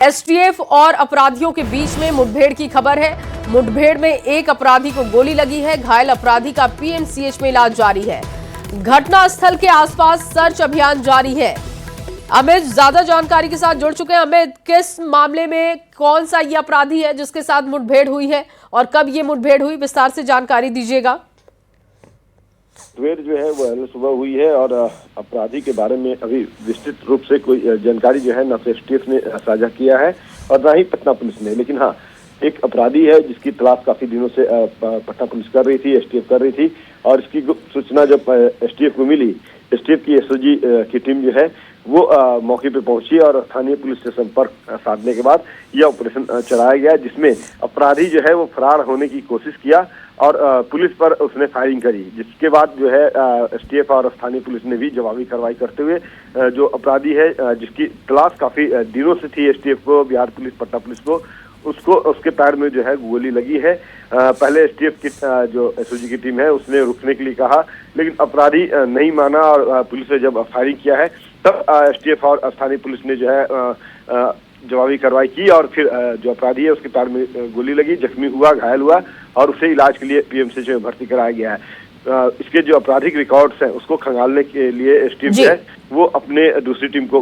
STF और अपराधियों के बीच में मुठभेड़ की खबर है। मुठभेड़ में एक अपराधी को गोली लगी है। घायल अपराधी का पीएमसीएच में इलाज जारी है। घटना स्थल के आसपास सर्च अभियान जारी है। अमित ज्यादा जानकारी के साथ जुड़ चुके हैं। अमित, किस मामले में कौन सा ये अपराधी है जिसके साथ मुठभेड़ हुई है और कब ये मुठभेड़ हुई, विस्तार से जानकारी दीजिएगा। मुठभेड़ जो है वो सुबह हुई है और अपराधी के बारे में अभी विस्तृत रूप से कोई जानकारी जो है ना तो एसटीएफ ने साझा किया है और ना ही पटना पुलिस ने। लेकिन हाँ, एक अपराधी है जिसकी तलाश काफी दिनों से पटना पुलिस कर रही थी, एसटीएफ कर रही थी और इसकी सूचना जब एसटीएफ को मिली, एसटीएफ की एसओजी की टीम जो है वो मौके पे पहुंची और स्थानीय पुलिस से संपर्क साधने के बाद यह ऑपरेशन चलाया गया, जिसमें अपराधी जो है वो फरार होने की कोशिश किया और पुलिस पर उसने फायरिंग करी, जिसके बाद जो है एसटीएफ और स्थानीय पुलिस ने भी जवाबी कार्रवाई करते हुए जो अपराधी है जिसकी तलाश काफी दिनों से थी एसटीएफ को, बिहार पुलिस, पटना पुलिस को, उसको उसके पैर में जो है गोली लगी है। पहले एसटीएफ की जो एसओजी की टीम है उसने रुकने के लिए कहा, लेकिन अपराधी नहीं माना और पुलिस ने जब फायरिंग किया है तब एसटीएफ और स्थानीय पुलिस ने जो है जवाबी कार्रवाई की और फिर जो अपराधी है उसके पैर में गोली लगी, जख्मी हुआ, घायल हुआ और उसे इलाज के लिए पीएमसीएच में भर्ती कराया गया है। इसके जो आपराधिक रिकॉर्ड्स हैं उसको खंगालने के लिए एसटीएफ जो है वो अपने दूसरी टीम को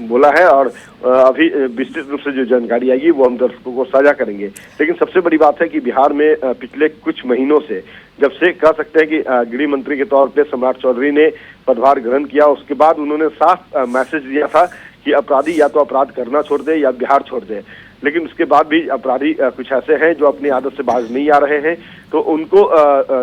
बोला है और अभी विस्तृत रूप से जो जानकारी आएगी वो हम दर्शकों को साझा करेंगे। लेकिन सबसे बड़ी बात है कि बिहार में पिछले कुछ महीनों से, जब से कह सकते हैं कि गृह मंत्री के तौर पे सम्राट चौधरी ने पदभार ग्रहण किया, उसके बाद उन्होंने साफ मैसेज दिया था कि अपराधी या तो अपराध करना छोड़ दे या बिहार छोड़ दे। लेकिन उसके बाद भी अपराधी कुछ ऐसे हैं जो अपनी आदत से बाज नहीं आ रहे हैं, तो उनको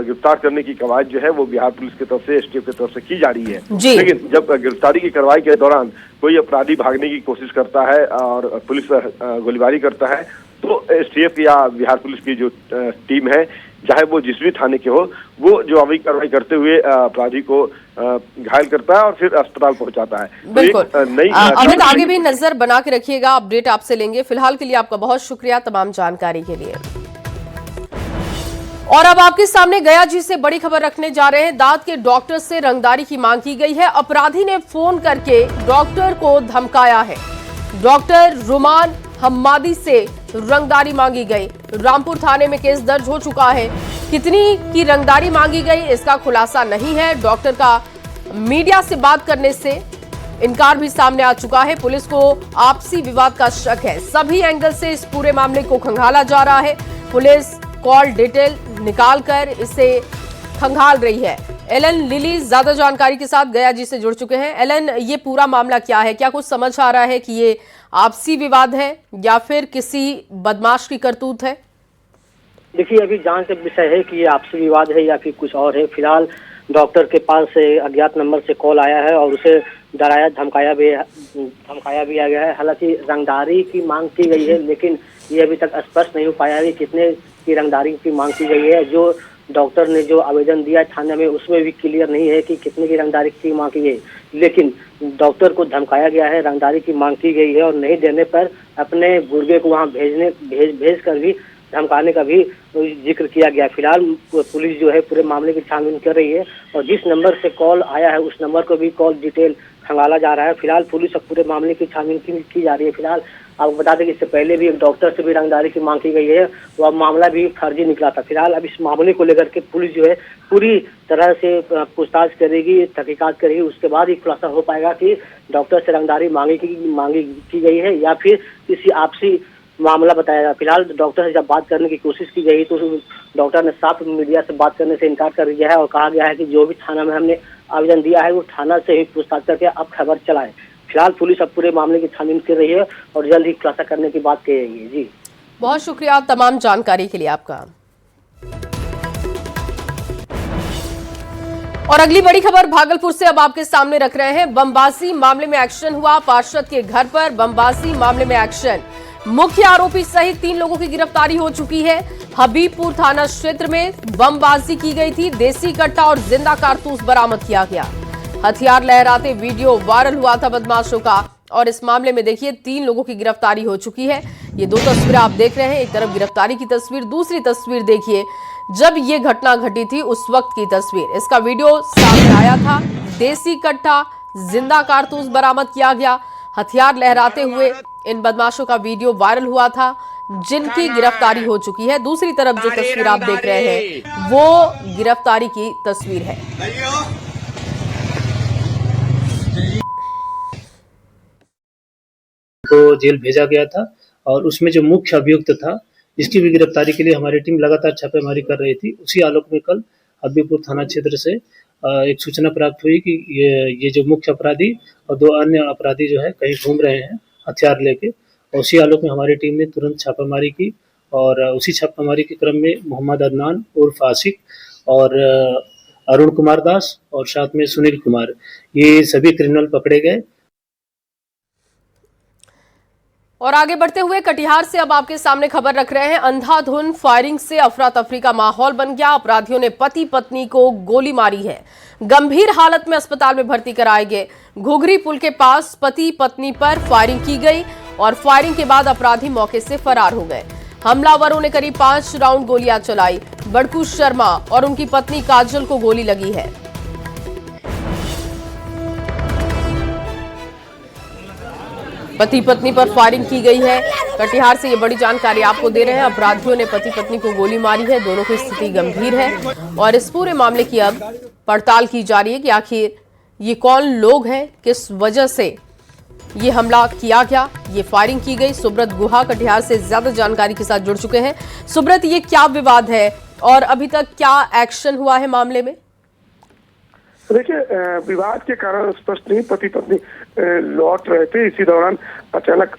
गिरफ्तार करने की कवायद जो है वो बिहार पुलिस की तरफ से, एसटीएफ की तरफ से की जा रही है। लेकिन जब गिरफ्तारी की कार्रवाई के दौरान कोई अपराधी भागने की कोशिश करता है और पुलिस गोलीबारी करता है तो एसटीएफ या बिहार पुलिस की जो टीम है, चाहे वो जिस भी थाने के हो, वो जवाबी कार्रवाई करते हुए अपराधी को घायल करता है और फिर अस्पताल पहुंचाता है। बिल्कुल। अमित, आगे भी नजर बना के रखिएगा, अपडेट आपसे लेंगे। फिलहाल के लिए आपका बहुत शुक्रिया तमाम जानकारी के लिए। और अब आपके सामने गया जी से बड़ी खबर रखने जा रहे हैं। दांत के डॉक्टर से रंगदारी की मांग की गई है। अपराधी ने फोन करके डॉक्टर को धमकाया है। डॉक्टर रुमान हम्मादी से रंगदारी मांगी गई। रामपुर थाने में केस दर्ज हो चुका है। कितनी की रंगदारी मांगी गई इसका खुलासा नहीं है। डॉक्टर का मीडिया से बात करने से इनकार भी सामने आ चुका है। पुलिस को आपसी विवाद का शक है। सभी एंगल से इस पूरे मामले को खंगाला जा रहा है। पुलिस कॉल डिटेल निकालकर इसे खंगाल रही है। एलन लिली ज्यादा जानकारी के साथ गया जी से जुड़ चुके हैं। एलन, ये पूरा मामला क्या है? क्या कुछ समझ आ रहा है कि ये आपसी विवाद है या फिर किसी बदमाश की करतूत है? देखिए, अभी जांच का विषय है कि ये आपसी विवाद है या फिर कुछ और है। फिलहाल डॉक्टर के पास से अज्ञात नंबर से कॉल आया है और उसे डराया धमकाया भी आ गया है। हालांकि रंगदारी की मांग की गई है, लेकिन ये अभी तक स्पष्ट नहीं हो पाया है कितने की रंगदारी की मांग की गई है। जो डॉक्टर ने जो आवेदन दिया थाने में उसमें भी क्लियर नहीं है कि कितने की रंगदारी की मांग की गई, लेकिन डॉक्टर को धमकाया गया है, रंगदारी की मांग की गई है और नहीं देने पर अपने गुर्गे को वहां भेज कर भी धमकाने का भी जिक्र किया गया। फिलहाल पुलिस जो है पूरे मामले की छानबीन कर रही है और जिस नंबर से कॉल आया है उस नंबर को भी कॉल डिटेल खंगाला जा रहा है। फिलहाल पुलिस अब पूरे मामले की छानबीन की जा रही है। फिलहाल आपको बता दें कि इससे पहले भी एक डॉक्टर से भी रंगदारी की मांग की गई है, वह मामला भी फर्जी निकला था। फिलहाल अब इस मामले को लेकर के पुलिस जो है पूरी तरह से पूछताछ करेगी, तहकीकात करेगी, उसके बाद ही खुलासा हो पाएगा कि डॉक्टर से रंगदारी मांगी की गई है या फिर किसी आपसी मामला बताया जाए। फिलहाल डॉक्टर से जब बात करने की कोशिश की गई तो डॉक्टर ने साफ मीडिया से बात करने से इनकार कर दिया है और कहा गया है कि जो भी थाना में हमने आवेदन दिया है वो थाना से ही पूछताछ करके अब खबर चलाए। फिलहाल पुलिस अब पूरे मामले की छानबीन कर रही है और जल्द ही खुलासा करने की बात कही है। जी, बहुत शुक्रिया तमाम जानकारी के लिए आपका। और अगली बड़ी खबर भागलपुर से अब आपके सामने रख रहे हैं। बमबाजी मामले में एक्शन हुआ। पार्षद के घर पर बमबाजी मामले में एक्शन। मुख्य आरोपी सहित 3 लोगों की गिरफ्तारी हो चुकी है। हबीबपुर थाना क्षेत्र में बमबाजी की गई थी। देसी कट्टा और जिंदा कारतूस बरामद किया गया। हथियार लहराते वीडियो वायरल हुआ था बदमाशों का और इस मामले में देखिए 3 लोगों की गिरफ्तारी हो चुकी है। ये 2 तस्वीरें आप देख रहे हैं, एक तरफ गिरफ्तारी की तस्वीर, दूसरी तस्वीर देखिए जब ये घटना घटी थी उस वक्त की तस्वीर। इसका वीडियो सामने आया था। देसी कट्टा, जिंदा कारतूस बरामद किया गया। हथियार लहराते हुए इन बदमाशों का वीडियो वायरल हुआ था, जिनकी गिरफ्तारी हो चुकी है। दूसरी तरफ जो तस्वीर आप देख रहे हैं वो गिरफ्तारी की तस्वीर है। को जेल भेजा गया था और उसमें जो मुख्य अभियुक्त था, जिसकी भी गिरफ्तारी के लिए हमारी टीम लगातार छापेमारी कर रही थी, उसी आलोक में कल हबीबपुर थाना क्षेत्र से एक सूचना प्राप्त हुई कि ये जो मुख्य अपराधी और 2 अन्य अपराधी जो है कहीं घूम रहे हैं हथियार लेके। और उसी आलोक में हमारी टीम ने तुरंत छापामारी की और उसी छापामारी के क्रम में मोहम्मद अदनान उर्फ आशिक और अरुण कुमार दास और साथ में सुनील कुमार, ये सभी क्रिमिनल पकड़े गए। और आगे बढ़ते हुए कटिहार से अब आपके सामने खबर रख रहे हैं। अंधाधुन फायरिंग से अफरा तफरी का माहौल बन गया। अपराधियों ने पति पत्नी को गोली मारी है, गंभीर हालत में अस्पताल में भर्ती कराए गए। घुघरी पुल के पास पति पत्नी पर फायरिंग की गई और फायरिंग के बाद अपराधी मौके से फरार हो गए। हमलावरों ने करीब 5 राउंड गोलियां चलाई। बड़कू शर्मा और उनकी पत्नी काजल को गोली लगी है। पति पत्नी पर फायरिंग की गई है। कटिहार से ये बड़ी जानकारी आपको दे रहे हैं। अपराधियों ने पति पत्नी को गोली मारी है, दोनों की स्थिति गंभीर है और इस पूरे मामले की अब पड़ताल की जा रही है कि आखिर ये कौन लोग हैं, किस वजह से ये हमला किया गया, ये फायरिंग की गई। सुब्रत गुहा कटिहार से ज्यादा जानकारी के साथ जुड़ चुके हैं। सुब्रत, ये क्या विवाद है और अभी तक क्या एक्शन हुआ है मामले में? देखिए, विवाद के कारण स्पष्ट नहीं, पति पत्नी लौट रहे थे, इसी दौरान अचानक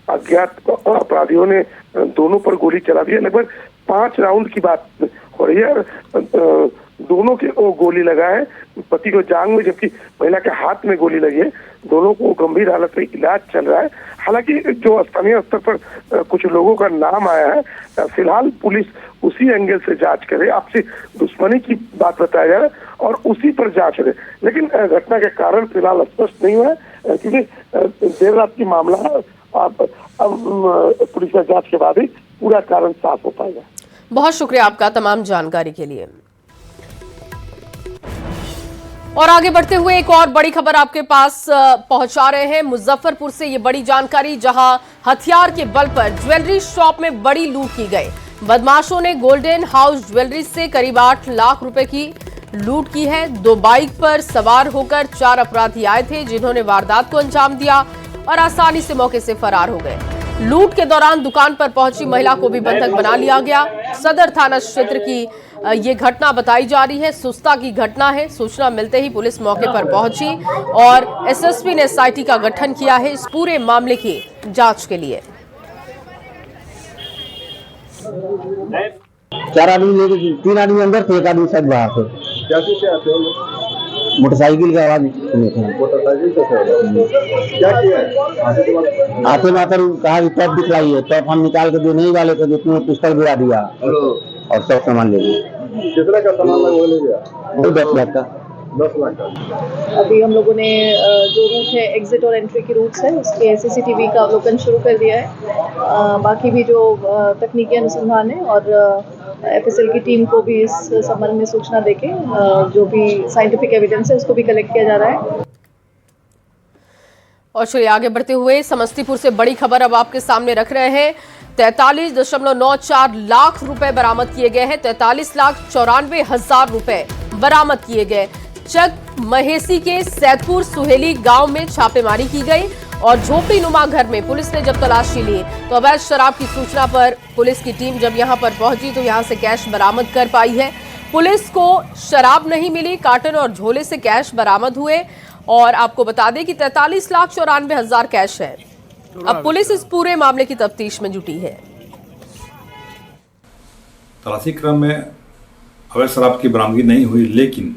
अज्ञात अपराधियों ने दोनों पर गोली चला दी है। लगभग 5 राउंड की बात हो रही है। दोनों के गोली लगा है, पति को जांग में जबकि महिला के हाथ में गोली लगी है। दोनों को गंभीर हालत में इलाज चल रहा है। हालांकि जो स्थानीय स्तर पर कुछ लोगों का नाम आया है, फिलहाल पुलिस उसी एंगल से जांच करे। आपसी दुश्मनी की बात बताया जा रहा है और उसी पर जांच करे, लेकिन घटना के कारण फिलहाल स्पष्ट नहीं हुआ है क्योंकि देर रात की मामला है। अब पुलिस का जांच के बाद ही पूरा कारण साफ हो पाएगा। बहुत शुक्रिया आपका तमाम जानकारी के लिए। और आगे बढ़ते हुए एक और बड़ी खबर आपके पास पहुंचा रहे हैं। मुजफ्फरपुर से ये बड़ी जानकारी, जहां हथियार के बल पर ज्वेलरी शॉप में बड़ी लूट की गई। बदमाशों ने गोल्डन हाउस ज्वेलरी से करीब 8 लाख रुपए की लूट की है। 2 बाइक पर सवार होकर 4 अपराधी आए थे, जिन्होंने वारदात को अंजाम दिया और आसानी से मौके से फरार हो गए। लूट के दौरान दुकान पर पहुंची महिला को भी बंधक बना लिया गया। सदर थाना क्षेत्र की ये घटना बताई जा रही है। सुस्ता की घटना है। सूचना मिलते ही पुलिस मौके पर पहुंची और एसएसपी ने एसआईटी का गठन किया है इस पूरे मामले की जांच के लिए। 4 आदमी लेके 3 आदमी अंदर थे, 1 आदमी शायद बाहर थे। कैसे से आते हो? मोटरसाइकिल का आवाज सुने थे। मोटरसाइकिल से क्या किया? आते में आकर कहा कि टॉप दिखलाइए, टॉप हम निकाल के देने ही वाले थे, जिसमें पिस्टल गिरा दिया और सब सामान ले गए। कितने का सामान ले गया? 10 लाख का। 10 लाख का। अभी हम लोगों ने जो रूट है, एग्जिट और एंट्री की रूट्स है, उसके सीसीटीवी का अवलोकन शुरू कर दिया है। बाकी भी जो तकनीकी अनुसंधान है और एफएसएल की टीम को भी इस संबंध में सूचना देके जो भी साइंटिफिक एविडेंस है उसको भी कलेक्ट किया जा रहा है। और चलिए आगे बढ़ते हुए समस्तीपुर से बड़ी खबर अब आपके सामने रख रहे हैं। 43.94 लाख रुपए बरामद किए गए हैं। 43,94,000 रुपए बरामद किए गए। चक महेसी के सैदपुर सुहेली गांव में छापेमारी की गई और झोपड़ी नुमा घर में पुलिस ने जब तलाशी ली तो अवैध शराब की सूचना पर पुलिस की टीम जब यहां पर पहुंची तो यहां से कैश बरामद कर पाई है। पुलिस को शराब नहीं मिली, कार्टन और झोले से कैश बरामद हुए और आपको बता दें कि 43,94,000 कैश है। अब पुलिस इस पूरे मामले की तफ्तीश में जुटी है। तलाशी क्रम में अवैध शराब की बरामदगी नहीं हुई, लेकिन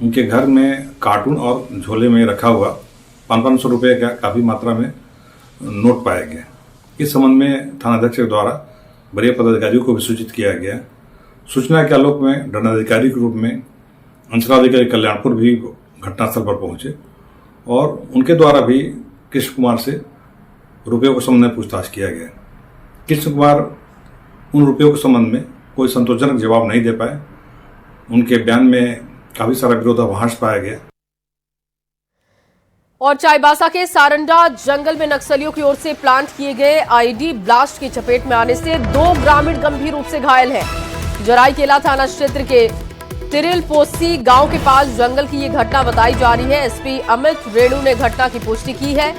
उनके घर में कार्टून और झोले में रखा हुआ 500 रुपये का काफ़ी मात्रा में नोट पाया गया। इस संबंध में थानाध्यक्ष द्वारा वरीय पदाधिकारियों को भी सूचित किया गया। सूचना के आलोक में दंडाधिकारी के रूप में अंचलाधिकारी कल्याणपुर भी घटनास्थल पर पहुंचे और उनके द्वारा भी कृष्ण कुमार से रुपयों के संबंध में पूछताछ किया गया। कृष्ण कुमार उन रुपयों के संबंध में कोई संतोषजनक जवाब नहीं दे पाए। उनके बयान में काफ़ी सारा विरोधाभास पाया गया। और चाईबासा के सारंडा जंगल में नक्सलियों की ओर से प्लांट किए गए आईडी ब्लास्ट की चपेट में आने से 2 ग्रामीण गंभीर रूप से घायल हैं। जराईकेला थाना क्षेत्र के तिरिलपोसी गांव के पास जंगल की ये घटना बताई जा रही है। एसपी अमित रेणु ने घटना की पुष्टि की है।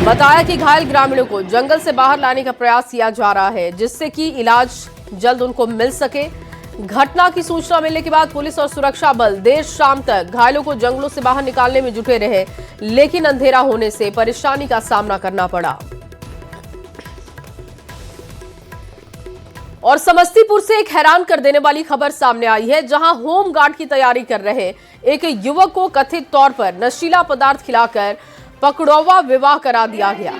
बताया कि घायल ग्रामीणों को जंगल से बाहर लाने का प्रयास किया जा रहा है, जिससे कि इलाज जल्द उनको मिल सके। घटना की सूचना मिलने के बाद पुलिस और सुरक्षा बल देर शाम तक घायलों को जंगलों से बाहर निकालने में जुटे रहे, लेकिन अंधेरा होने से परेशानी का सामना करना पड़ा। और समस्तीपुर से एक हैरान कर देने वाली खबर सामने आई है, जहां होम गार्ड की तैयारी कर रहे एक युवक को कथित तौर पर नशीला पदार्थ खिलाकर पकड़ौवा विवाह करा दिया गया।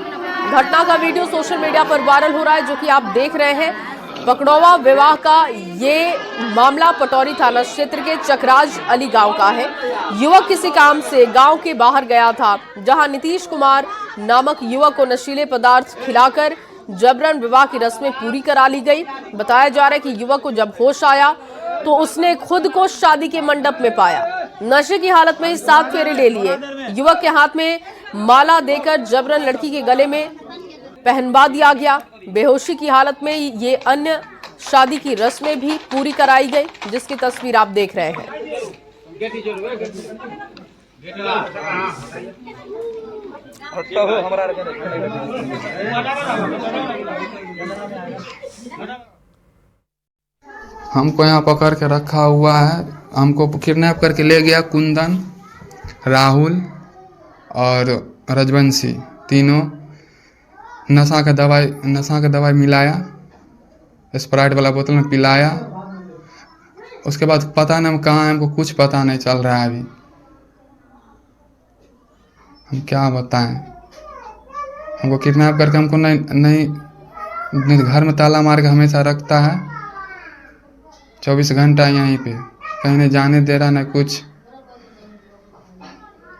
घटना का वीडियो सोशल मीडिया पर वायरल हो रहा है, जो कि आप देख रहे हैं। पकड़ौवा विवाह का ये मामला पटौरी थाना क्षेत्र के चकराज अली गांव का है। युवक किसी काम से गांव के बाहर गया था, जहां नीतीश कुमार नामक युवक को नशीले पदार्थ खिलाकर जबरन विवाह की रस्में पूरी करा ली गई। बताया जा रहा है कि युवक को जब होश आया तो उसने खुद को शादी के मंडप में पाया। नशे की हालत में 7 फेरे ले लिए। युवक के हाथ में माला देकर जबरन लड़की के गले में पहनवा दिया गया। बेहोशी की हालत में ये अन्य शादी की रस्में भी पूरी कराई गई, जिसकी तस्वीर आप देख रहे हैं। हमको यहाँ पकड़ के रखा हुआ है। हमको किडनैप करके ले गया कुंदन, राहुल और रजवंशी, तीनों नशा का दवाई मिलाया, स्प्राइट वाला बोतल में पिलाया। उसके बाद पता नहीं हम कहाँ हैं, हमको कुछ पता नहीं चल रहा है। अभी हम क्या बताएं। हमको किडनैप करके हमको नहीं घर में ताला मार के हमेशा रखता है। 24 घंटा यहीं पे, कहीं नहीं जाने दे रहा न कुछ,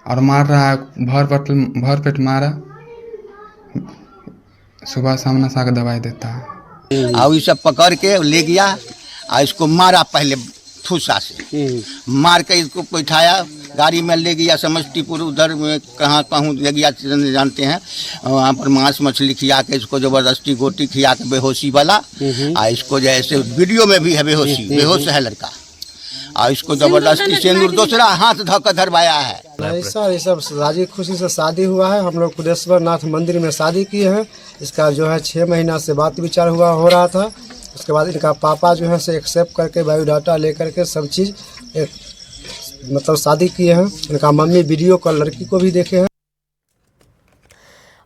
और मार रहा है। भर पेट मारा। सुबह शाम नशा का दवाई देता है। और ये सब पकड़ के ले गया और इसको मारा पहले फुसा से, मार के इसको बैठाया, गाड़ी में ले गया समस्तीपुर, उधर में कहाँ पहुँच ले गया जानते हैं। वहाँ पर मांस मछली खिया के इसको जबरदस्ती गोटी खिया के बेहोशी वाला, और इसको जैसे वीडियो में भी है बेहोश है लड़का, और इसको जबरदस्ती सिंदूर दूसरा हाथ धोकर धरवाया है। ऐसा ये सब राजी खुशी से शादी हुआ है। हम लोग कुदेश्वर नाथ मंदिर में शादी किए हैं। इसका जो है 6 महीना से बात विचार हो रहा था। उसके बाद इनका पापा जो है से एक्सेप्ट करके बायोडाटा लेकर के सब चीज़ मतलब शादी किए हैं। इनका मम्मी वीडियो कॉल लड़की को भी देखे हैं।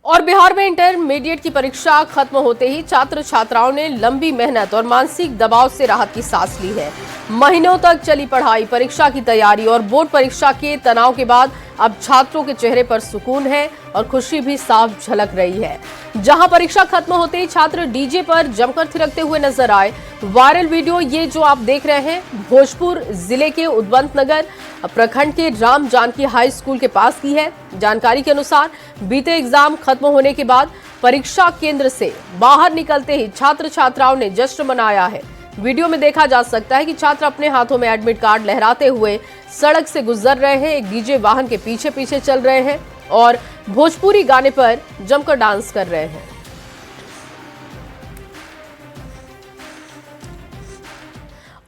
और बिहार में इंटरमीडिएट की परीक्षा खत्म होते ही छात्र छात्राओं ने लंबी मेहनत और मानसिक दबाव से राहत की सांस ली है। महीनों तक चली पढ़ाई, परीक्षा की तैयारी और बोर्ड परीक्षा के तनाव के बाद अब छात्रों के चेहरे पर सुकून है और खुशी भी साफ झलक रही है। जहां परीक्षा खत्म होते ही छात्र डीजे पर जमकर थिरकते हुए नजर आए। वायरल वीडियो ये जो आप देख रहे हैं, भोजपुर जिले के उद्वंत नगर प्रखंड के राम जानकी हाई स्कूल के पास की है। जानकारी के अनुसार बीते एग्जाम खत्म होने के बाद परीक्षा केंद्र से बाहर निकलते ही छात्र छात्राओं ने जश्न मनाया है। वीडियो में देखा जा सकता है कि छात्र अपने हाथों में एडमिट कार्ड लहराते हुए सड़क से गुजर रहे हैं। एक डीजे वाहन के पीछे पीछे चल रहे हैं और भोजपुरी गाने पर जमकर डांस कर रहे हैं।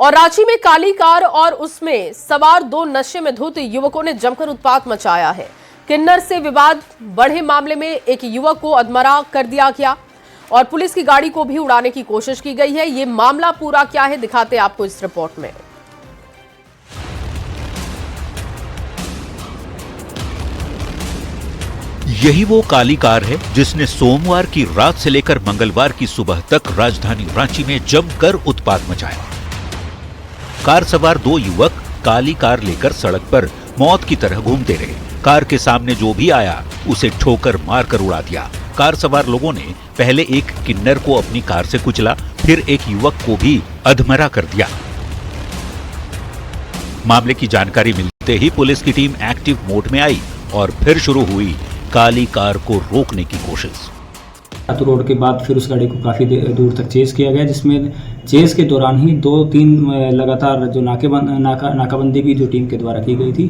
और रांची में काली कार और उसमें सवार 2 नशे में धुत युवकों ने जमकर उत्पात मचाया है। किन्नर से विवाद बढ़े मामले में एक युवक को अधमरा कर दिया गया और पुलिस की गाड़ी को भी उड़ाने की कोशिश की गई है। ये मामला पूरा क्या है, दिखाते हैं आपको इस रिपोर्ट में। यही वो काली कार है जिसने सोमवार की रात से लेकर मंगलवार की सुबह तक राजधानी रांची में जमकर उत्पात मचाया। कार सवार 2 युवक काली कार लेकर सड़क पर मौत की तरह घूमते रहे। कार के सामने जो भी आया उसे ठोकर मारकर उड़ा दिया। कार सवार लोगों ने पहले एक किन्नर को अपनी कार से कुचला, फिर एक युवक को भी अधमरा कर दिया। मामले की जानकारी मिलते ही पुलिस की टीम एक्टिव मोड में आई और फिर शुरू हुई काली कार को रोकने की कोशिश। रोड के बाद फिर उस गाड़ी को काफ़ी दूर तक चेज किया गया, जिसमें चेज के दौरान ही 2-3 लगातार जो नाकाबंदी भी जो टीम के द्वारा की गई थी,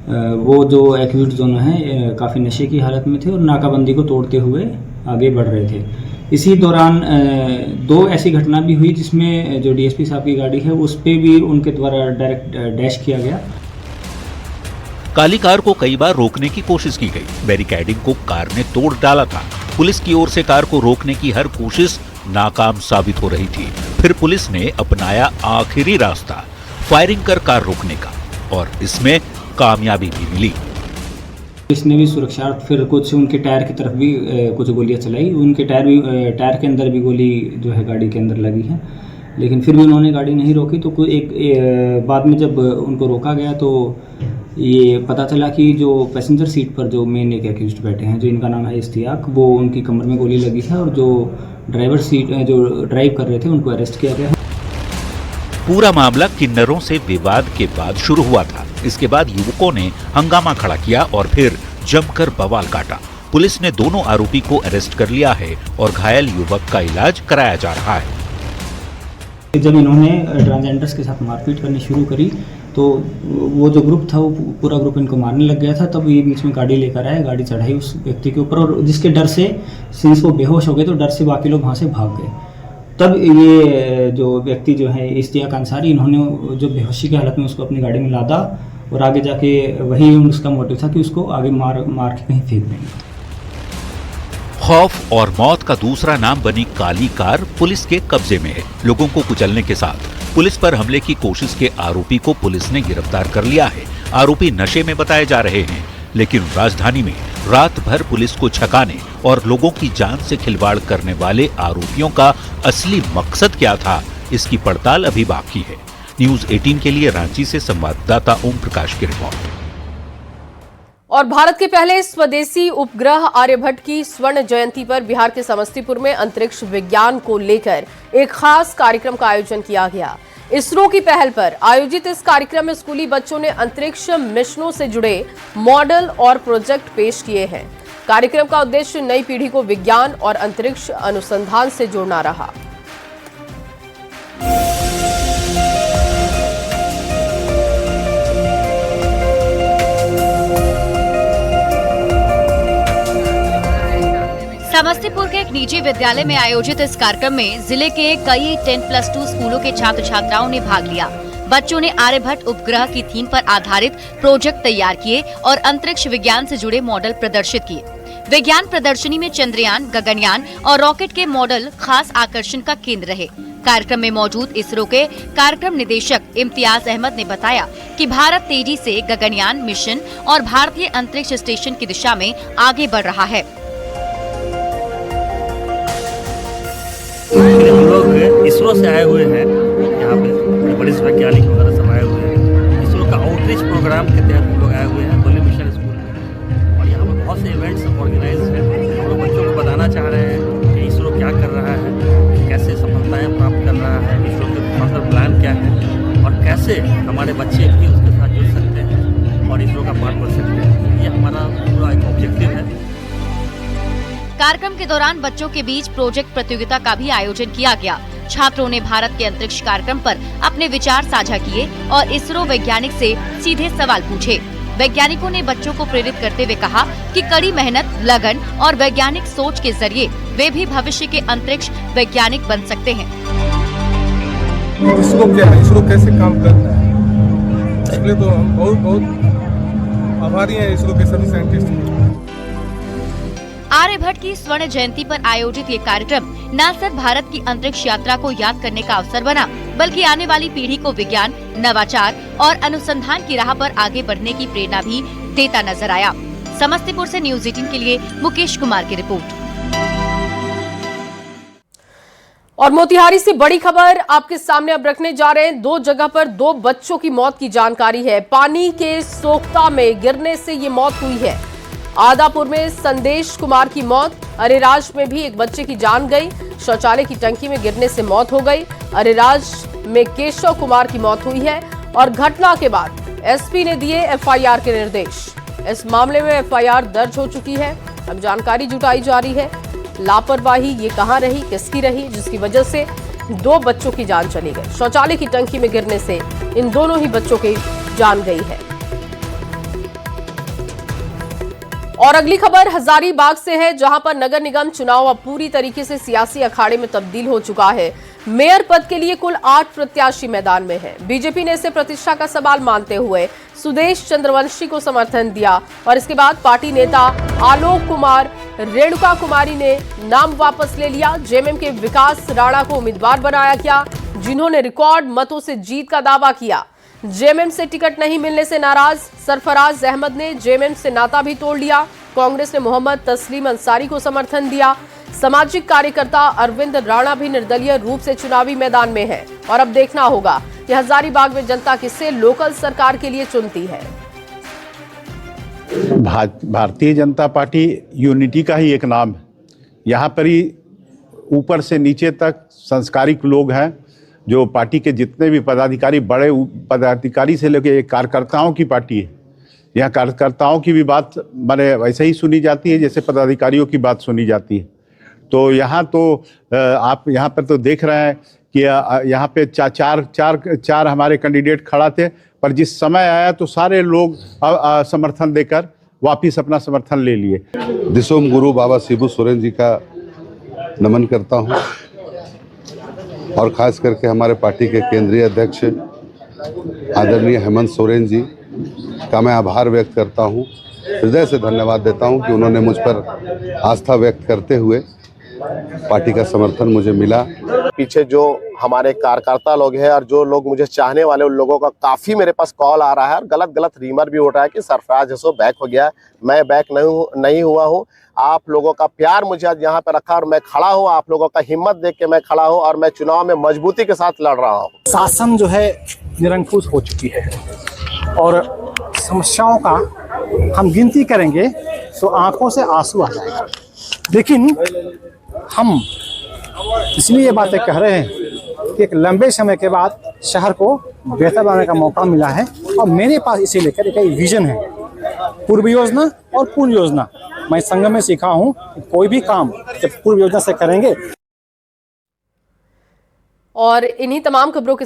वो जो एक्यूज दोनों हैं काफ़ी नशे की हालत में थे और नाकाबंदी को तोड़ते हुए आगे बढ़ रहे थे। इसी दौरान दो ऐसी घटना भी हुई जिसमें जो डीएसपी साहब की गाड़ी है उस पर भी उनके द्वारा डायरेक्ट डैश किया गया। काली कार को कई बार रोकने की कोशिश की गई। बैरिकेडिंग को कार ने तोड़ डाला था। पुलिस की ओर से कार को रोकने की हर कोशिश नाकाम साबित हो रही थी। फिर पुलिस ने अपनाया आखिरी रास्ता, फायरिंग कर कार रोकने का, और इसमें कामयाबी भी मिली। इसने भी सुरक्षार्थ फिर कुछ उनके टायर की तरफ भी कुछ गोलियां चलाई। उनके टायर के अंदर भी गोली जो है गाड़ी के अंदर लगी है, लेकिन फिर भी उन्होंने गाड़ी नहीं रोकी। तो बाद में जब उनको रोका गया तो ये पता चला कि जो पैसेंजर सीट पर जो मेन एक एक्यूज्ड बैठे हैं, जो इनका नाम है इश्तियाक, वो उनकी कमर में गोली लगी है और जो जो ड्राइव कर रहे थे उनको अरेस्ट किया गया है। पूरा मामला किन्नरों से विवाद के बाद शुरू हुआ था। इसके बाद युवकों ने हंगामा खड़ा किया और फिर जमकर बवाल काटा। पुलिस ने दोनों आरोपी को अरेस्ट कर लिया है और घायल युवक का इलाज कराया जा रहा है। जब इन्होंने ट्रांसजेंडर्स के साथ मारपीट करनी शुरू करी तो वो जो ग्रुप था वो पूरा ग्रुप इनको मारने लग गया था। तब ये बीच में गाड़ी लेकर आए, गाड़ी चढ़ाई उस व्यक्ति के ऊपर, और जिसके डर से सिंस वो बेहोश हो गए तो डर से बाकी लोग वहाँ से भाग गए। तब ये जो व्यक्ति जो है इश्तियाक अंसारी, इन्होंने जो बेहोशी की हालत में उसको अपनी गाड़ी में लादा और आगे जाके वही उसका मोटिव था कि उसको आगे मार के कहीं फेंक देंगे। खौफ और मौत का दूसरा नाम बनी काली कार पुलिस के कब्जे में है। लोगों को कुचलने के साथ पुलिस पर हमले की कोशिश के आरोपी को पुलिस ने गिरफ्तार कर लिया है। आरोपी नशे में बताए जा रहे हैं, लेकिन राजधानी में रात भर पुलिस को छकाने और लोगों की जान से खिलवाड़ करने वाले आरोपियों का असली मकसद क्या था, इसकी पड़ताल अभी बाकी है। न्यूज़ 18 के लिए रांची से संवाददाता ओम प्रकाश की रिपोर्ट। और भारत के पहले स्वदेशी उपग्रह आर्यभट्ट की स्वर्ण जयंती पर बिहार के समस्तीपुर में अंतरिक्ष विज्ञान को लेकर एक खास कार्यक्रम का आयोजन किया गया। इसरो की पहल पर आयोजित इस कार्यक्रम में स्कूली बच्चों ने अंतरिक्ष मिशनों से जुड़े मॉडल और प्रोजेक्ट पेश किए हैं। कार्यक्रम का उद्देश्य नई पीढ़ी को विज्ञान और अंतरिक्ष अनुसंधान से जोड़ना रहा। समस्तीपुर के एक निजी विद्यालय में आयोजित इस कार्यक्रम में जिले के कई 10+2 स्कूलों के छात्र छात्राओं ने भाग लिया। बच्चों ने आर्यभट्ट उपग्रह की थीम पर आधारित प्रोजेक्ट तैयार किए और अंतरिक्ष विज्ञान से जुड़े मॉडल प्रदर्शित किए। विज्ञान प्रदर्शनी में चंद्रयान, गगनयान और रॉकेट के मॉडल खास आकर्षण का केंद्र रहे। कार्यक्रम में मौजूद इसरो के कार्यक्रम निदेशक इम्तियाज अहमद ने बताया कि भारत तेजी से गगनयान मिशन और भारतीय अंतरिक्ष स्टेशन की दिशा में आगे बढ़ रहा है। हम लोग इसरो से आए हुए हैं, यहाँ पे बड़े वैज्ञानिक वगैरह सब आए हुए हैं। इसरो का आउटरीच प्रोग्राम के तहत हम लोग आए हुए हैं गोली मिशन स्कूल में, और यहाँ पर बहुत से इवेंट्स ऑर्गेनाइज हैं। हम लोग बच्चों को बताना चाह रहे हैं कि इसरो क्या कर रहा है, कैसे सफलताएं प्राप्त कर रहा है, इसरो के फर्दर प्लान क्या है और कैसे हमारे बच्चे भी उसके साथ जुड़ सकते हैं और इसरो का पार्ट बन सकते हैं। ये हमारा पूरा एक ऑब्जेक्टिव है। कार्यक्रम के दौरान बच्चों के बीच प्रोजेक्ट प्रतियोगिता का भी आयोजन किया गया। छात्रों ने भारत के अंतरिक्ष कार्यक्रम पर अपने विचार साझा किए और इसरो वैज्ञानिक से सीधे सवाल पूछे। वैज्ञानिकों ने बच्चों को प्रेरित करते हुए कहा कि कड़ी मेहनत, लगन और वैज्ञानिक सोच के जरिए वे भी भविष्य के अंतरिक्ष वैज्ञानिक बन सकते हैं। इसरो क्या है, इसरो कैसे काम करता है, इसलिए तो हम बहुत आभारी हैं इसरो के सभी साइंटिस्ट। आर्यभट्ट की स्वर्ण जयंती पर आयोजित ये कार्यक्रम न सिर्फ भारत की अंतरिक्ष यात्रा को याद करने का अवसर बना, बल्कि आने वाली पीढ़ी को विज्ञान, नवाचार और अनुसंधान की राह पर आगे बढ़ने की प्रेरणा भी देता नजर आया। समस्तीपुर से न्यूज़ 18 के लिए मुकेश कुमार की रिपोर्ट। और मोतिहारी से बड़ी खबर आपके सामने अब रखने जा रहे हैं। 2 जगह पर 2 बच्चों की मौत की जानकारी है। पानी के सोख्ता में गिरने से ये मौत हुई है। आदापुर में संदेश कुमार की मौत, अरेराज में भी एक बच्चे की जान गई। शौचालय की टंकी में गिरने से मौत हो गई। अरेराज में केशव कुमार की मौत हुई है और घटना के बाद एसपी ने दिए एफआईआर के निर्देश। इस मामले में एफआईआर दर्ज हो चुकी है। अब जानकारी जुटाई जा रही है। लापरवाही ये कहां रही, किसकी रही, जिसकी वजह से 2 बच्चों की जान चली गई। शौचालय की टंकी में गिरने से इन दोनों ही बच्चों की जान गई है। और अगली खबर हजारीबाग से है, जहां पर नगर निगम चुनाव अब पूरी तरीके से सियासी अखाड़े में तब्दील हो चुका है। मेयर पद के लिए कुल 8 प्रत्याशी मैदान में हैं। बीजेपी ने इसे प्रतिष्ठा का सवाल मानते हुए सुदेश चंद्रवंशी को समर्थन दिया और इसके बाद पार्टी नेता आलोक कुमार रेणुका कुमारी ने नाम वापस ले लिया। जेएमएम के विकास राणा को उम्मीदवार बनाया गया, जिन्होंने रिकॉर्ड मतों से जीत का दावा किया। जेएमएम से टिकट नहीं मिलने से नाराज सरफराज अहमद ने जेएमएम से नाता भी तोड़ लिया। कांग्रेस ने मोहम्मद तस्लीम अंसारी को समर्थन दिया। सामाजिक कार्यकर्ता अरविंद राणा भी निर्दलीय रूप से चुनावी मैदान में है और अब देखना होगा कि हजारीबाग में जनता किसे लोकल सरकार के लिए चुनती है। भारतीय जनता पार्टी यूनिटी का ही एक नाम है। यहाँ पर ही ऊपर से नीचे तक संस्कारिक लोग हैं, जो पार्टी के जितने भी पदाधिकारी, बड़े पदाधिकारी से लेकर कार्यकर्ताओं की पार्टी है। यहाँ कार्यकर्ताओं की भी बात माने वैसे ही सुनी जाती है जैसे पदाधिकारियों की बात सुनी जाती है। तो यहाँ तो आप यहाँ पर तो देख रहे हैं कि यहाँ पे चार हमारे कैंडिडेट खड़ा थे, पर जिस समय आया तो सारे लोग समर्थन देकर वापिस अपना समर्थन ले लिए। दिसोम गुरु बाबा शिबू सोरेन जी का नमन करता हूँ और ख़ास करके हमारे पार्टी के केंद्रीय अध्यक्ष आदरणीय हेमंत सोरेन जी का मैं आभार व्यक्त करता हूँ। हृदय से धन्यवाद देता हूँ कि उन्होंने मुझ पर आस्था व्यक्त करते हुए पार्टी का समर्थन मुझे मिला। पीछे जो हमारे कार्यकर्ता लोग हैं और जो लोग मुझे चाहने वाले, उन लोगों का काफ़ी मेरे पास कॉल आ रहा है और गलत रीमर भी हो रहा है कि सरफराज हसो बैक हो गया। मैं बैक नहीं हुआ हूँ। आप लोगों का प्यार मुझे आज यहाँ पे रखा और मैं खड़ा हूँ। आप लोगों का हिम्मत देख के मैं खड़ा हूँ और मैं चुनाव में मजबूती के साथ लड़ रहा हूँ। शासन जो है निरंकुश हो चुकी है और समस्याओं का हम गिनती करेंगे तो आंखों से आंसू आ जाएगा। लेकिन हम इसलिए ये बातें कह रहे हैं कि एक लंबे समय के बाद शहर को बेहतर बनाने का मौका मिला है और मेरे पास इसे लेकर एक विजन है, पूर्व योजना और पूर्ण योजना। मैं संगम में सीखा हूँ कि कोई भी काम जब पूर्व योजना से करेंगे। और इन्हीं तमाम खबरों के